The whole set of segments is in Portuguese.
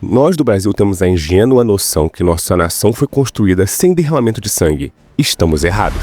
Nós do Brasil temos a ingênua noção que nossa nação foi construída sem derramamento de sangue. Estamos errados.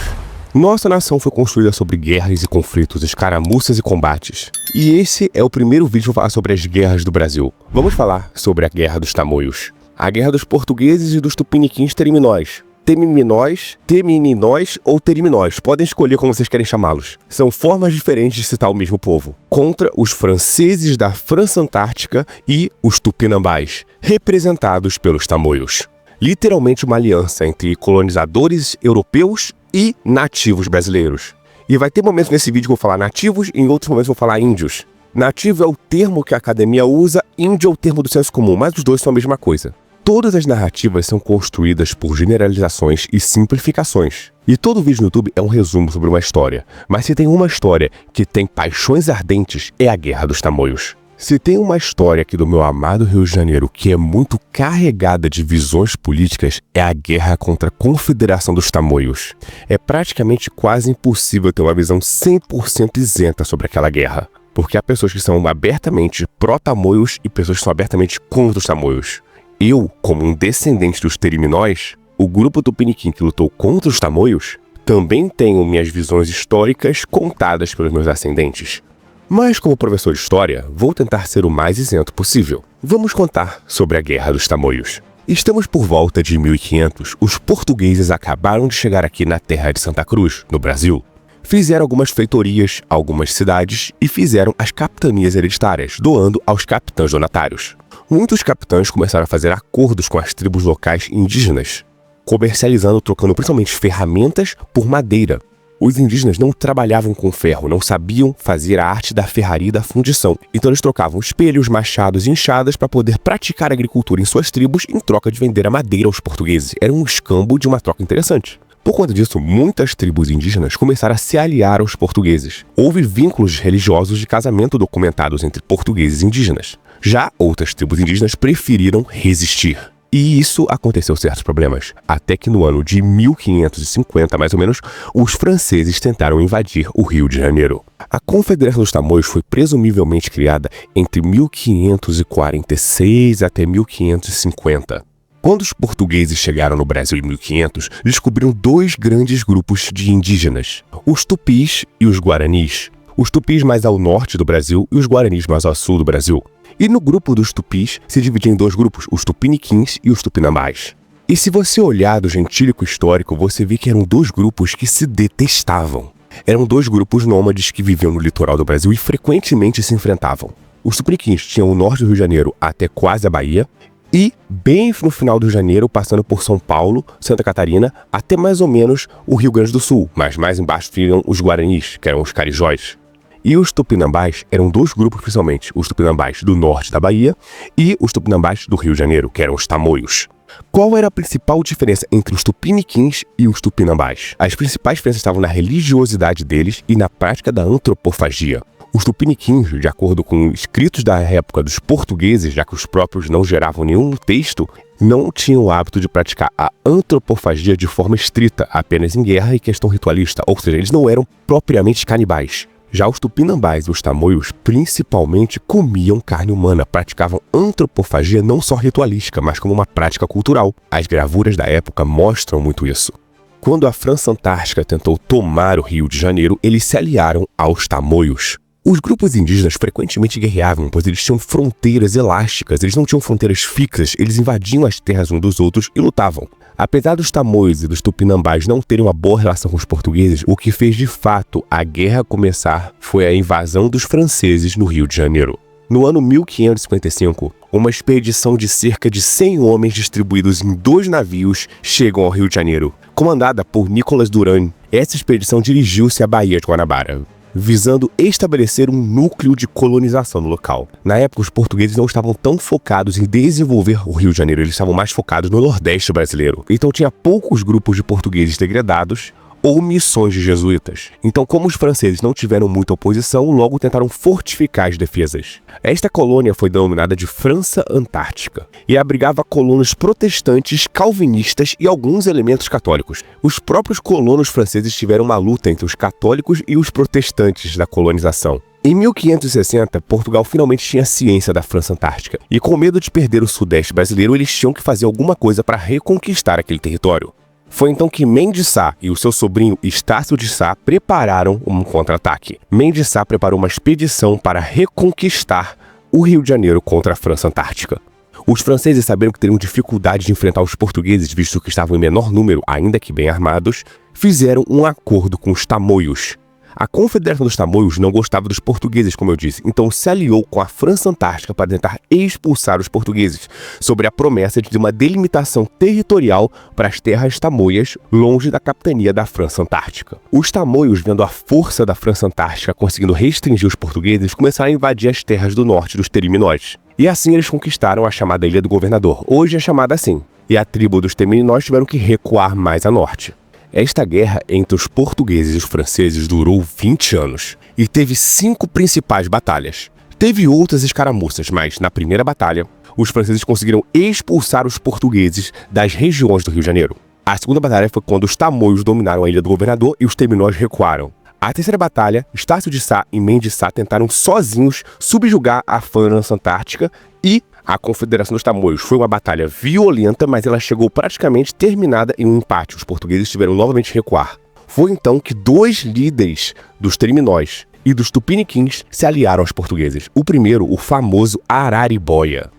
Nossa nação foi construída sobre guerras e conflitos, escaramuças e combates. E esse é o primeiro vídeo que eu vou falar sobre as guerras do Brasil. Vamos falar sobre a Guerra dos Tamoios. A Guerra dos Portugueses e dos Tupiniquins Teminóis. Teminóis ou Teriminóis, podem escolher como vocês querem chamá-los. São formas diferentes de citar o mesmo povo. Contra os franceses da França Antártica e os Tupinambás, representados pelos Tamoios. Literalmente uma aliança entre colonizadores europeus e nativos brasileiros. E vai ter momentos nesse vídeo que eu vou falar nativos e em outros momentos eu vou falar índios. Nativo é o termo que a academia usa, índio é o termo do senso comum, mas os dois são a mesma coisa. Todas as narrativas são construídas por generalizações e simplificações. E todo vídeo no YouTube é um resumo sobre uma história. Mas se tem uma história que tem paixões ardentes, é a Guerra dos Tamoios. Se tem uma história aqui do meu amado Rio de Janeiro que é muito carregada de visões políticas, é a guerra contra a Confederação dos Tamoios. É praticamente quase impossível ter uma visão 100% isenta sobre aquela guerra. Porque há pessoas que são abertamente pró-tamoios e pessoas que são abertamente contra os tamoios. Eu, como um descendente dos Teriminóis, o grupo Tupiniquim que lutou contra os tamoios, também tenho minhas visões históricas contadas pelos meus ascendentes. Mas como professor de história, vou tentar ser o mais isento possível. Vamos contar sobre a Guerra dos Tamoios. Estamos por volta de 1500, os portugueses acabaram de chegar aqui na terra de Santa Cruz, no Brasil. Fizeram algumas feitorias, algumas cidades e fizeram as capitanias hereditárias, doando aos capitães donatários. Muitos capitães começaram a fazer acordos com as tribos locais indígenas, comercializando, trocando principalmente ferramentas por madeira. Os indígenas não trabalhavam com ferro, não sabiam fazer a arte da ferraria e da fundição. Então eles trocavam espelhos, machados e enxadas para poder praticar agricultura em suas tribos em troca de vender a madeira aos portugueses. Era um escambo de uma troca interessante. Por conta disso, muitas tribos indígenas começaram a se aliar aos portugueses. Houve vínculos religiosos de casamento documentados entre portugueses e indígenas. Já outras tribos indígenas preferiram resistir. E isso aconteceu certos problemas. Até que no ano de 1550, mais ou menos, os franceses tentaram invadir o Rio de Janeiro. A Confederação dos Tamoios foi presumivelmente criada entre 1546 até 1550. Quando os portugueses chegaram no Brasil em 1500, descobriram dois grandes grupos de indígenas, os tupis e os guaranis. Os tupis mais ao norte do Brasil e os guaranis mais ao sul do Brasil. E no grupo dos tupis se dividia em dois grupos, os tupiniquins e os tupinambás. E se você olhar do gentílico histórico, você vê que eram dois grupos que se detestavam. Eram dois grupos nômades que viviam no litoral do Brasil e frequentemente se enfrentavam. Os tupiniquins tinham o norte do Rio de Janeiro até quase a Bahia, e bem no final do Rio de Janeiro, passando por São Paulo, Santa Catarina, até mais ou menos o Rio Grande do Sul, mas mais embaixo ficam os guaranis, que eram os carijóis. E os tupinambás eram dois grupos principalmente, os tupinambás do norte da Bahia e os tupinambás do Rio de Janeiro, que eram os tamoios. Qual era a principal diferença entre os tupiniquins e os tupinambás? As principais diferenças estavam na religiosidade deles e na prática da antropofagia. Os tupiniquins, de acordo com escritos da época dos portugueses, já que os próprios não geravam nenhum texto, não tinham o hábito de praticar a antropofagia de forma estrita, apenas em guerra e questão ritualista, ou seja, eles não eram propriamente canibais. Já os tupinambás e os tamoios principalmente comiam carne humana, praticavam antropofagia não só ritualística, mas como uma prática cultural. As gravuras da época mostram muito isso. Quando a França Antártica tentou tomar o Rio de Janeiro, eles se aliaram aos tamoios. Os grupos indígenas frequentemente guerreavam, pois eles tinham fronteiras elásticas, eles não tinham fronteiras fixas, eles invadiam as terras uns dos outros e lutavam. Apesar dos tamoios e dos tupinambás não terem uma boa relação com os portugueses, o que fez de fato a guerra começar foi a invasão dos franceses no Rio de Janeiro. No ano 1555, uma expedição de cerca de 100 homens distribuídos em 2 navios chegam ao Rio de Janeiro, comandada por Nicolas Duran. Essa expedição dirigiu-se à Baía de Guanabara, visando estabelecer um núcleo de colonização no local. Na época, os portugueses não estavam tão focados em desenvolver o Rio de Janeiro, eles estavam mais focados no Nordeste brasileiro. Então tinha poucos grupos de portugueses degradados ou missões de jesuítas. Então, como os franceses não tiveram muita oposição, logo tentaram fortificar as defesas. Esta colônia foi denominada de França Antártica e abrigava colonos protestantes, calvinistas e alguns elementos católicos. Os próprios colonos franceses tiveram uma luta entre os católicos e os protestantes da colonização. Em 1560, Portugal finalmente tinha ciência da França Antártica, e com medo de perder o sudeste brasileiro, eles tinham que fazer alguma coisa para reconquistar aquele território. Foi então que Mendes de Sá e o seu sobrinho Estácio de Sá prepararam um contra-ataque. Mendes de Sá preparou uma expedição para reconquistar o Rio de Janeiro contra a França Antártica. Os franceses saberam que teriam dificuldade de enfrentar os portugueses, visto que estavam em menor número, ainda que bem armados, fizeram um acordo com os tamoios. A Confederação dos Tamoios não gostava dos portugueses, como eu disse, então se aliou com a França Antártica para tentar expulsar os portugueses, sobre a promessa de uma delimitação territorial para as terras tamoias, longe da capitania da França Antártica. Os tamoios, vendo a força da França Antártica conseguindo restringir os portugueses, começaram a invadir as terras do norte dos Terimnós. E assim eles conquistaram a chamada Ilha do Governador, hoje é chamada assim, e a tribo dos Terimnós tiveram que recuar mais a norte. Esta guerra entre os portugueses e os franceses durou 20 anos e teve 5 principais batalhas. Teve outras escaramuças, mas na primeira batalha, os franceses conseguiram expulsar os portugueses das regiões do Rio de Janeiro. A segunda batalha foi quando os tamoios dominaram a Ilha do Governador e os Terimnós recuaram. A terceira batalha, Estácio de Sá e Mendes de Sá tentaram sozinhos subjugar a França Antártica e a Confederação dos Tamoios. Foi uma batalha violenta, mas ela chegou praticamente terminada em um empate. Os portugueses tiveram novamente recuar. Foi então que 2 líderes dos Terimnós e dos Tupiniquins se aliaram aos portugueses. O primeiro, o famoso Araribóia.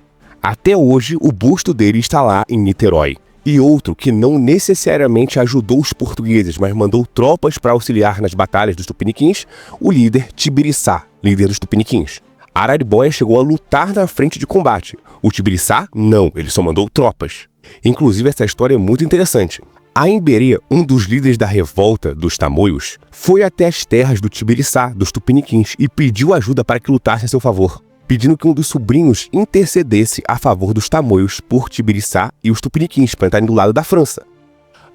Até hoje, o busto dele está lá em Niterói. E outro que não necessariamente ajudou os portugueses, mas mandou tropas para auxiliar nas batalhas dos Tupiniquins, o líder Tibiriçá, líder dos Tupiniquins. Araribóia chegou a lutar na frente de combate. O Tibiriçá, não, ele só mandou tropas. Inclusive, essa história é muito interessante. Aimberê, um dos líderes da revolta dos tamoios, foi até as terras do Tibiriçá, dos Tupiniquins, e pediu ajuda para que lutasse a seu favor, pedindo que um dos sobrinhos intercedesse a favor dos tamoios por Tibiriçá e os Tupiniquins, para estarem do lado da França.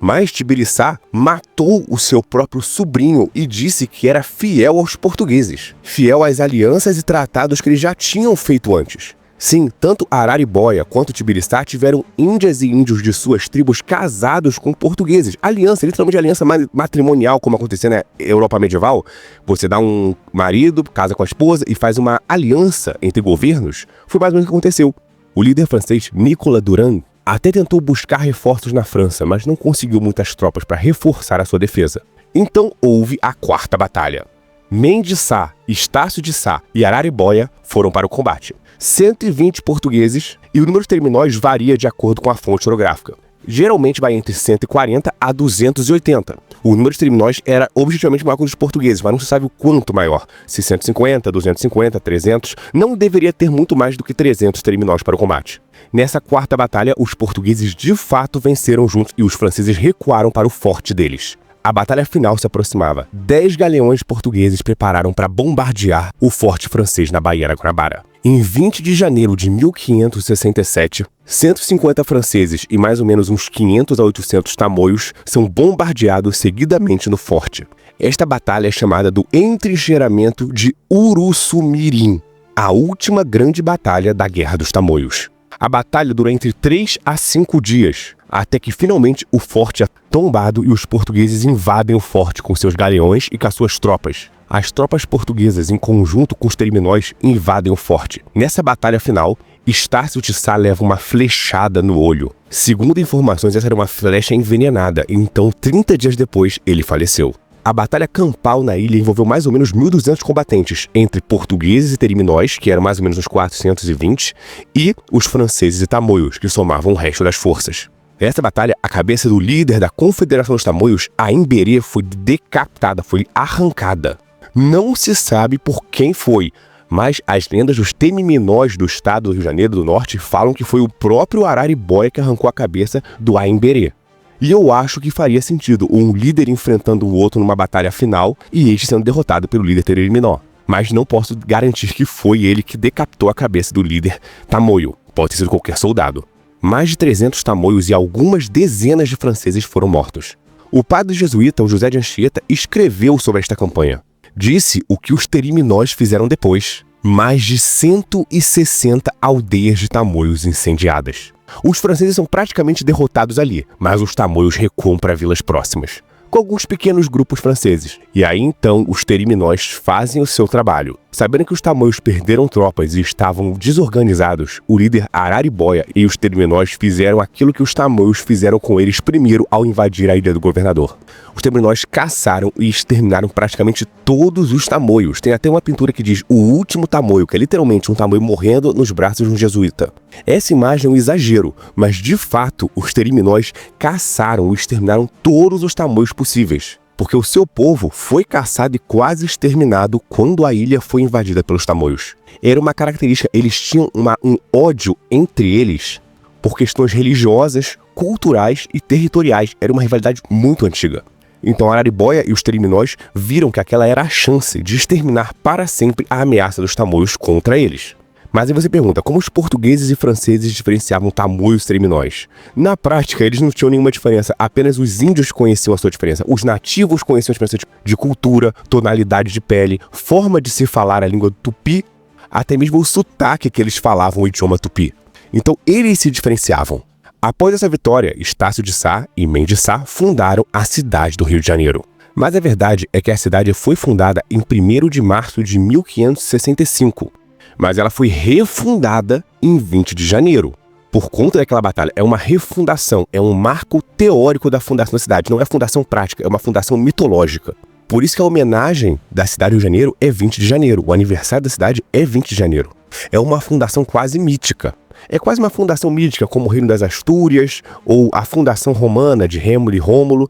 Mas Tibiriçá matou o seu próprio sobrinho e disse que era fiel aos portugueses, fiel às alianças e tratados que eles já tinham feito antes. Sim, tanto Araribóia quanto Tibiriçá tiveram índias e índios de suas tribos casados com portugueses. Aliança, literalmente aliança matrimonial, como acontecia na Europa medieval. Você dá um marido, casa com a esposa e faz uma aliança entre governos. Foi mais ou menos o que aconteceu. O líder francês Nicolas Durand até tentou buscar reforços na França, mas não conseguiu muitas tropas para reforçar a sua defesa. Então houve a quarta batalha. Mendes de Sá, Estácio de Sá e Araribóia foram para o combate. 120 portugueses, e o número de Terimnós varia de acordo com a fonte orográfica. Geralmente vai entre 140 a 280. O número de Terimnós era objetivamente maior que o dos portugueses, mas não se sabe o quanto maior. Se 150, 250, 300, não deveria ter muito mais do que 300 Terimnós para o combate. Nessa quarta batalha, os portugueses de fato venceram juntos e os franceses recuaram para o forte deles. A batalha final se aproximava. 10 galeões portugueses prepararam para bombardear o forte francês na Baía da Guanabara. Em 20 de janeiro de 1567, 150 franceses e mais ou menos uns 500 a 800 tamoios são bombardeados seguidamente no forte. Esta batalha é chamada do Entrincheiramento de Uruçumirim, a última grande batalha da Guerra dos Tamoios. A batalha dura entre 3 a 5 dias, até que finalmente o forte é tombado e os portugueses invadem o forte com seus galeões e com as suas tropas. As tropas portuguesas, em conjunto com os Terimnós, invadem o forte. Nessa batalha final, Estácio de Sá leva uma flechada no olho. Segundo informações, essa era uma flecha envenenada, então 30 dias depois ele faleceu. A batalha campal na ilha envolveu mais ou menos 1.200 combatentes, entre portugueses e Terimnós, que eram mais ou menos uns 420, e os franceses e tamoios, que somavam o resto das forças. Nessa batalha, a cabeça do líder da Confederação dos Tamoios, Aimberê, foi decapitada, foi arrancada. Não se sabe por quem foi, mas as lendas dos Terimnós do estado do Rio de Janeiro do Norte falam que foi o próprio Araribóia que arrancou a cabeça do Aimberê. E eu acho que faria sentido um líder enfrentando o outro numa batalha final e este sendo derrotado pelo líder Terimnó. Mas não posso garantir que foi ele que decapitou a cabeça do líder tamoio. Pode ter sido qualquer soldado. Mais de 300 tamoios e algumas dezenas de franceses foram mortos. O padre jesuíta, o José de Anchieta, escreveu sobre esta campanha. Disse o que os Terimnós fizeram depois. Mais de 160 aldeias de tamoios incendiadas. Os franceses são praticamente derrotados ali, mas os tamoios recuam para vilas próximas, com alguns pequenos grupos franceses. E aí então os Terimnós fazem o seu trabalho. Sabendo que os tamoios perderam tropas e estavam desorganizados, o líder Araribóia e os Terimnós fizeram aquilo que os tamoios fizeram com eles primeiro ao invadir a ilha do governador. Os Terimnós caçaram e exterminaram praticamente todos os tamoios. Tem até uma pintura que diz o último tamoio, que é literalmente um tamoio morrendo nos braços de um jesuíta. Essa imagem é um exagero, mas de fato os Terimnós caçaram e exterminaram todos os tamoios possíveis. Porque o seu povo foi caçado e quase exterminado quando a ilha foi invadida pelos tamoios. Era uma característica, eles tinham um ódio entre eles por questões religiosas, culturais e territoriais. Era uma rivalidade muito antiga. Então Araribóia e os Terimnós viram que aquela era a chance de exterminar para sempre a ameaça dos tamoios contra eles. Mas aí você pergunta, como os portugueses e franceses diferenciavam tamoios e Terimnós? Na prática, eles não tinham nenhuma diferença, apenas os índios conheciam a sua diferença. Os nativos conheciam a diferença de cultura, tonalidade de pele, forma de se falar a língua tupi, até mesmo o sotaque que eles falavam o idioma tupi. Então eles se diferenciavam. Após essa vitória, Estácio de Sá e Mendes Sá fundaram a cidade do Rio de Janeiro. Mas a verdade é que a cidade foi fundada em 1º de março de 1565. Mas ela foi refundada em 20 de janeiro. Por conta daquela batalha, é uma refundação, é um marco teórico da fundação da cidade. Não é fundação prática, é uma fundação mitológica. Por isso que a homenagem da cidade do Rio de Janeiro é 20 de janeiro. O aniversário da cidade é 20 de janeiro. É uma fundação quase mítica. É quase uma fundação mítica, como o Reino das Astúrias, ou a fundação romana de Rêmulo e Rômulo.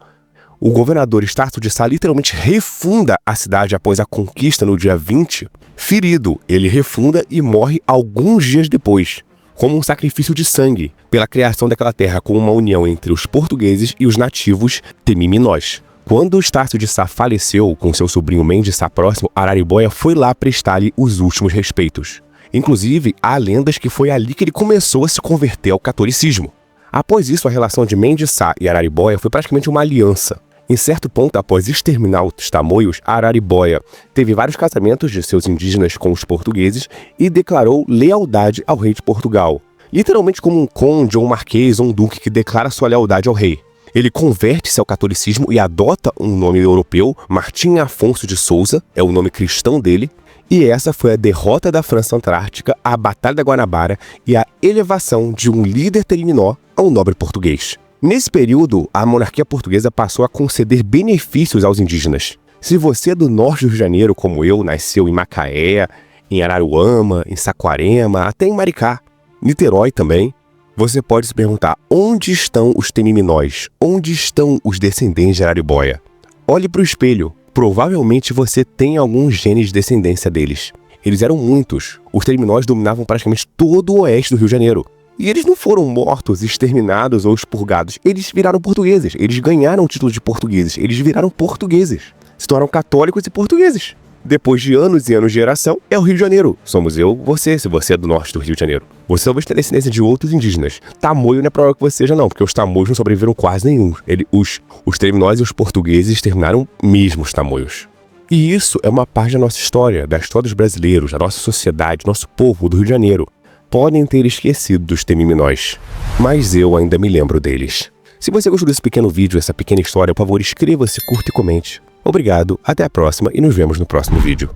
O governador Estácio de Sá literalmente refunda a cidade após a conquista no dia 20. Ferido, ele refunda e morre alguns dias depois, como um sacrifício de sangue, pela criação daquela terra com uma união entre os portugueses e os nativos Terimnós. Quando Estácio de Sá faleceu com seu sobrinho Mendes Sá próximo, Araribóia foi lá prestar-lhe os últimos respeitos. Inclusive, há lendas que foi ali que ele começou a se converter ao catolicismo. Após isso, a relação de Mendes Sá e Araribóia foi praticamente uma aliança. Em certo ponto, após exterminar os tamoios, Araribóia teve vários casamentos de seus indígenas com os portugueses e declarou lealdade ao rei de Portugal. Literalmente como um conde, ou um marquês, ou um duque que declara sua lealdade ao rei. Ele converte-se ao catolicismo e adota um nome europeu, Martim Afonso de Souza, é o nome cristão dele, e essa foi a derrota da França Antártica, a Batalha da Guanabara e a elevação de um líder terimnó a um nobre português. Nesse período, a monarquia portuguesa passou a conceder benefícios aos indígenas. Se você é do norte do Rio de Janeiro, como eu, nasceu em Macaé, em Araruama, em Saquarema, até em Maricá, Niterói também, você pode se perguntar, onde estão os Terimnós? Onde estão os descendentes de Araribóia? Olhe para o espelho. Provavelmente você tem alguns genes de descendência deles. Eles eram muitos. Os Terimnós dominavam praticamente todo o oeste do Rio de Janeiro. E eles não foram mortos, exterminados ou expurgados. Eles viraram portugueses. Eles ganharam o título de portugueses. Eles viraram portugueses. Se tornaram católicos e portugueses. Depois de anos e anos de geração, é o Rio de Janeiro. Somos eu, você, se você é do norte do Rio de Janeiro. Você talvez tenha descendência de outros indígenas. Tamoio não é provável que você seja não, porque os tamoios não sobreviveram quase nenhum. Os Terimnós e os portugueses exterminaram mesmo os tamoios. E isso é uma parte da nossa história, da história dos brasileiros, da nossa sociedade, nosso povo do Rio de Janeiro. Podem ter esquecido dos Terimnós, mas eu ainda me lembro deles. Se você gostou desse pequeno vídeo, essa pequena história, por favor, inscreva-se, curta e comente. Obrigado, até a próxima e nos vemos no próximo vídeo.